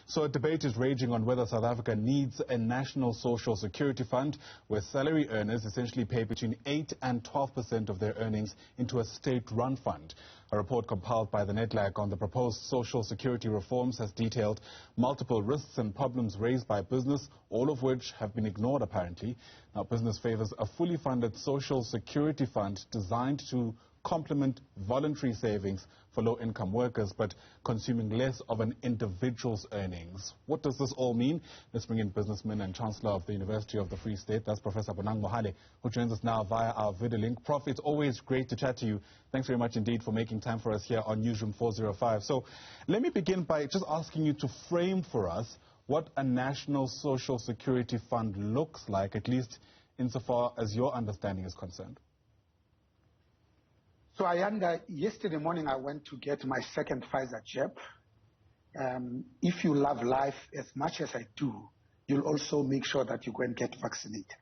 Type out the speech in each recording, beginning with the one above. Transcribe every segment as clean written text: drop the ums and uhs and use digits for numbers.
So a debate is raging on whether South Africa needs a national social security fund where salary earners essentially pay between 8 and 12% of their earnings into a state-run fund. A report compiled by the NEDLAC on the proposed social security reforms has detailed multiple risks and problems raised by business, all of which have been ignored apparently. Now, business favors a fully funded social security fund designed to complement voluntary savings for low-income workers, but consuming less of an individual's earnings. What does this all mean? Let's bring in businessman and Chancellor of the University of the Free State, that's Professor Bonang Mohale, who joins us now via our video link. Prof, it's always great to chat to you. Thanks very much indeed for making time for us here on Newsroom 405. So let me begin by just asking you to frame for us what a national social security fund looks like, at least insofar as your understanding is concerned. So yesterday morning I went to get my second Pfizer jab. If you love life as much as I do, you'll also make sure that you go and get vaccinated.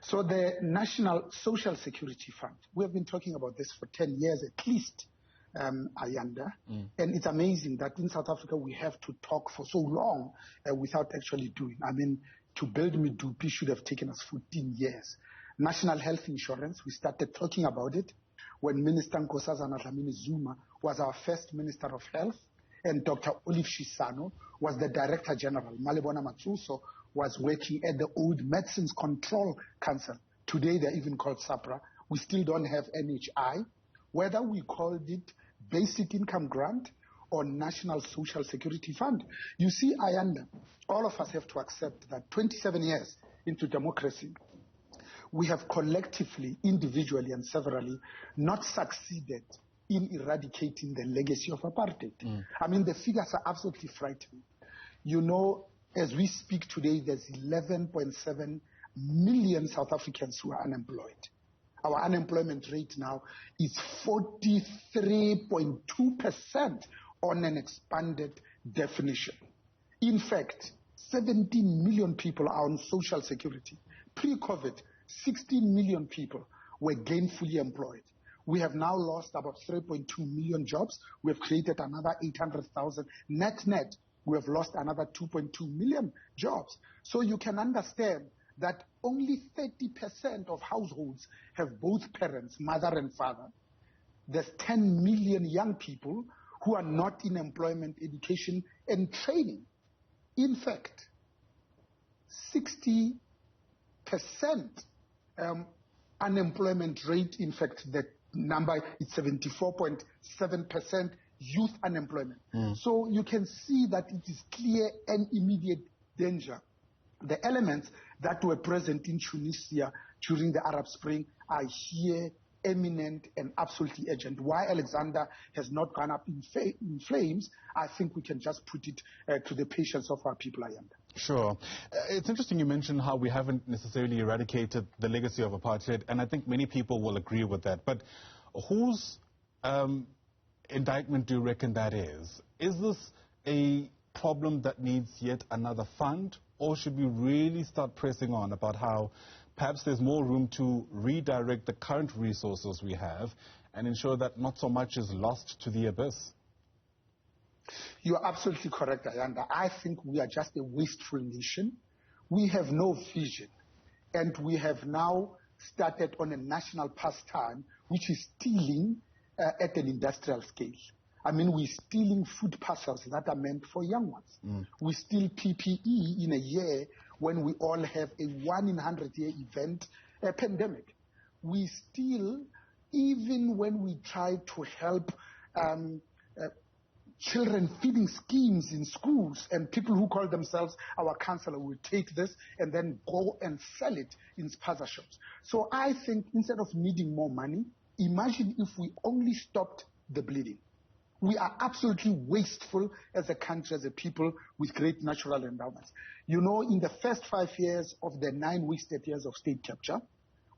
So the National Social Security Fund, we have been talking about this for 10 years at least, Ayanda. And it's amazing that in South Africa we have to talk for so long without actually doing. I mean, to build Medupi should have taken us 14 years. National health insurance, we started talking about it when Minister Nkosazana Dlamini Zuma was our first Minister of Health, and Dr. Olive Shisano was the Director General. Malebona Matsuso was working at the old Medicines Control Council. Today they're even called SAPRA. We still don't have NHI. Whether we called it Basic Income Grant or National Social Security Fund. You see, Ayanda, all of us have to accept that 27 years into democracy, we have collectively, individually and severally not succeeded in eradicating the legacy of apartheid. I mean, the figures are absolutely frightening. You know, as we speak today, there's 11.7 million South Africans who are unemployed. Our unemployment rate now is 43.2% on an expanded definition. In fact, 17 million people are on social security. Pre-COVID, 16 million people were gainfully employed. We have now lost about 3.2 million jobs. We have created another 800,000. Net, we have lost another 2.2 million jobs. So you can understand that only 30% of households have both parents, mother and father. There's 10 million young people who are not in employment, education, and training. In fact, 60% unemployment rate. In fact, the number is 74.7% youth unemployment. So you can see that it is clear and immediate danger. The elements that were present in Tunisia during the Arab Spring are here, eminent and absolutely urgent. Why Alexander has not gone up in flames, I think we can just put it to the patience of our people, Ayanda. Sure. It's interesting you mentioned how we haven't necessarily eradicated the legacy of apartheid, and I think many people will agree with that. But whose indictment do you reckon that is? Is this a problem that needs yet another fund, or should we really start pressing on about how perhaps there's more room to redirect the current resources we have and ensure that not so much is lost to the abyss? You're absolutely correct, Ayanda. I think we are just a wasteful nation. We have no vision. And we have now started on a national pastime, which is stealing at an industrial scale. I mean, we're stealing food parcels that are meant for young ones. We steal PPE in a year when we all have a 1-in-100-year event, a pandemic. We steal even when we try to help children feeding schemes in schools, and people who call themselves our counselor will take this and then go and sell it in spaza shops. So I think instead of needing more money, imagine if we only stopped the bleeding. We are absolutely wasteful as a country, as a people with great natural endowments. You know, in the first 5 years of the 9 wasted years of state capture,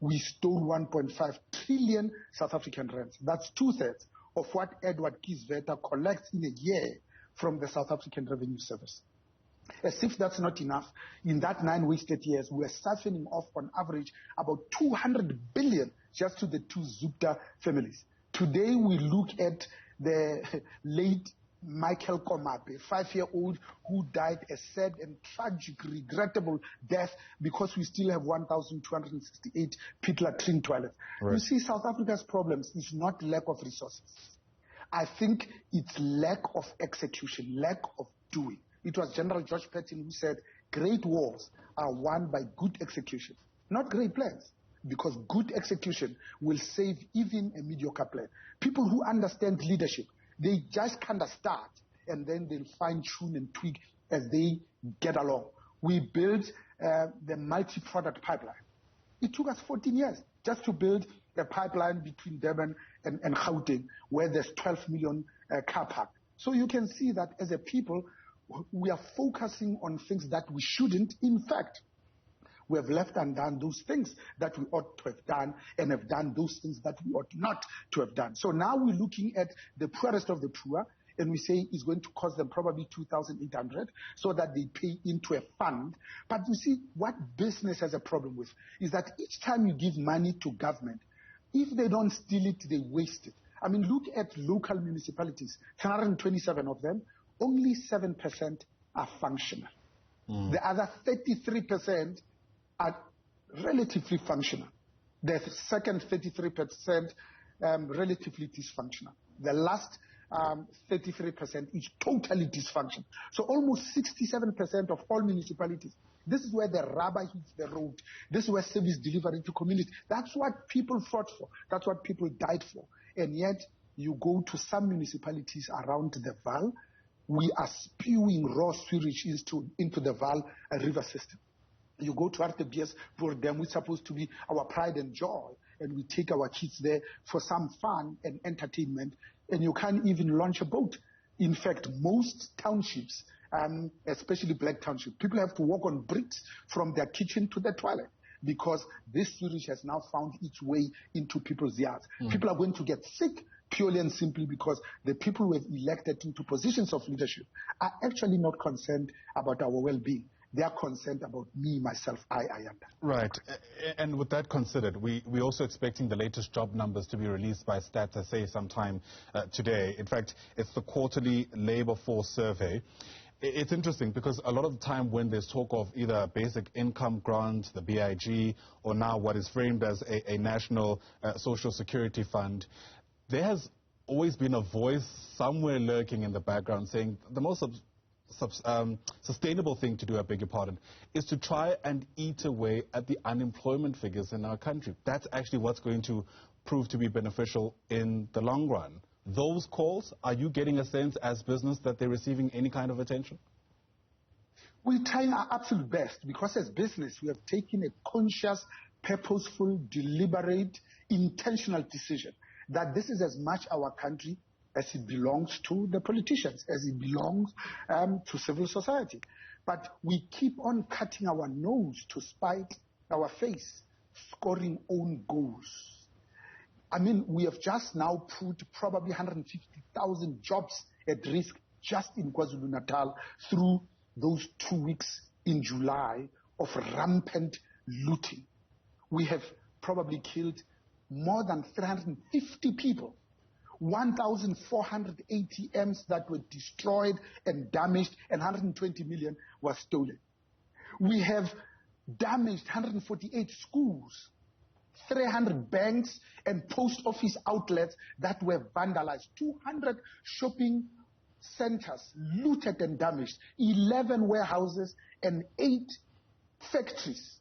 we stole 1.5 trillion South African rands. That's 2/3 of what Edward Kieswetter collects in a year from the South African Revenue Service. As if that's not enough, in that 9 wasted years, we are siphoning off on average about 200 billion just to the two Zupta families. Today we look at the late Michael Komape, 5-year-old who died a sad and tragic, regrettable death because we still have 1,268 pit latrine toilets. Right. You see, South Africa's problems is not lack of resources. I think it's lack of execution, lack of doing. It was General George Patton who said, great wars are won by good execution, not great plans, because good execution will save even a mediocre plan. People who understand leadership, they just kind of start, and then they'll fine-tune and tweak as they get along. We built the multi-product pipeline. It took us 14 years just to build a pipeline between Durban and Gauteng, where there's 12 million car park. So you can see that as a people, we are focusing on things that we shouldn't. In fact, we have left undone those things that we ought to have done, and have done those things that we ought not to have done. So now we're looking at the poorest of the poor, and we say it's going to cost them probably 2,800 so that they pay into a fund. But you see, what business has a problem with is that each time you give money to government, if they don't steal it, they waste it. I mean, look at local municipalities, 327 of them, only 7% are functional. The other 33% are relatively functional. The second 33% relatively dysfunctional. The last 33% is totally dysfunctional. So almost 67% of all municipalities, this is where the rubber hits the road. This is where service delivery to community. That's what people fought for. That's what people died for. And yet, you go to some municipalities around the Vaal, we are spewing raw sewage into the Vaal river system. You go to RTBS for them, which is supposed to be our pride and joy, and we take our kids there for some fun and entertainment, and you can't even launch a boat. In fact, most townships, especially black townships, people have to walk on bricks from their kitchen to their toilet because this sewage has now found its way into people's yards. People are going to get sick purely and simply because the people who have elected into positions of leadership are actually not concerned about our well-being. They are concerned about me, myself, I am. Right. And with that considered, we're also expecting the latest job numbers to be released by Stats SA sometime today. In fact, it's the quarterly labor force survey. It's interesting because a lot of the time when there's talk of either basic income grant, the BIG, or now what is framed as a national social security fund, there has always been a voice somewhere lurking in the background saying the most sustainable thing to do, I beg your pardon, is to try and eat away at the unemployment figures in our country. That's actually what's going to prove to be beneficial in the long run. Those calls, are you getting a sense as business that they're receiving any kind of attention? We're trying our absolute best because as business, we have taken a conscious, purposeful, deliberate, intentional decision that this is as much our country as it belongs to the politicians, as it belongs to civil society. But we keep on cutting our nose to spite our face, scoring own goals. I mean, we have just now put probably 150,000 jobs at risk just in KwaZulu-Natal through those 2 weeks in July of rampant looting. We have probably killed more than 350 people. 1,400 ATMs that were destroyed and damaged, and 120 million was stolen. We have damaged 148 schools, 300 banks and post office outlets that were vandalized, 200 shopping centers looted and damaged, 11 warehouses and 8 factories.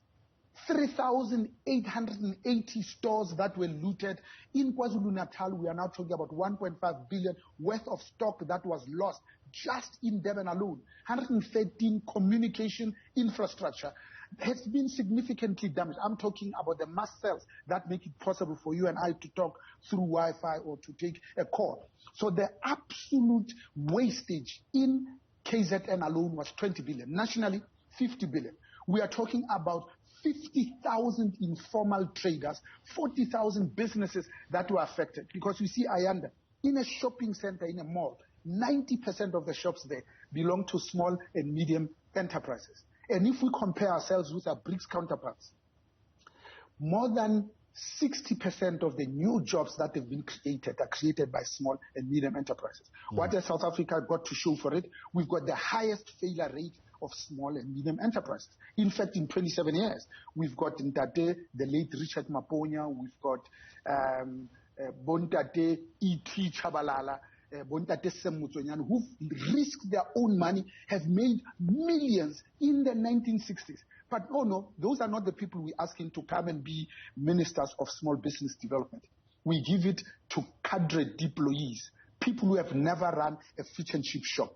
3,880 stores that were looted. In KwaZulu-Natal, we are now talking about 1.5 billion worth of stock that was lost just in Durban alone. 113 communication infrastructure has been significantly damaged. I'm talking about the mass cells that make it possible for you and I to talk through Wi-Fi or to take a call. So the absolute wastage in KZN alone was 20 billion. Nationally, 50 billion. We are talking about 50,000 informal traders, 40,000 businesses that were affected. Because you see, Ayanda, in a shopping center, in a mall, 90% of the shops there belong to small and medium enterprises. And if we compare ourselves with our BRICS counterparts, more than 60% of the new jobs that have been created are created by small and medium enterprises. What has South Africa got to show for it? We've got the highest failure rate of small and medium enterprises. In fact, in 27 years, we've got Ntate, the late Richard Maponya, we've got Bontate E.T. Chabalala, Bontate Semutsonyan, who've risked their own money, have made millions in the 1960s. But no, those are not the people we ask him to come and be ministers of small business development. We give it to cadre employees, people who have never run a fish and chip shop.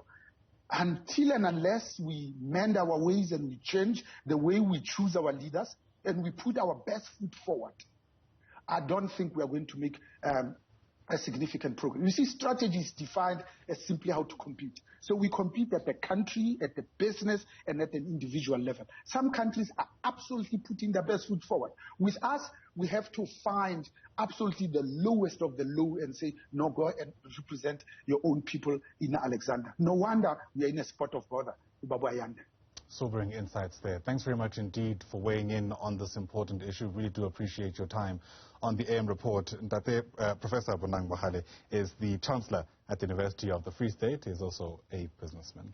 Until and unless we mend our ways and we change the way we choose our leaders and we put our best foot forward, I don't think we are going to make a significant progress. You see, strategy is defined as simply how to compete. So we compete at the country, at the business, and at an individual level. Some countries are absolutely putting their best foot forward. With us, we have to find absolutely the lowest of the low and say, no, go and represent your own people in Alexander. No wonder we are in a spot of bother. Sobering insights there. Thanks very much indeed for weighing in on this important issue. Really do appreciate your time on the AM report. Ntate, Professor Bonang Mohale is the Chancellor at the University of the Free State. He is also a businessman.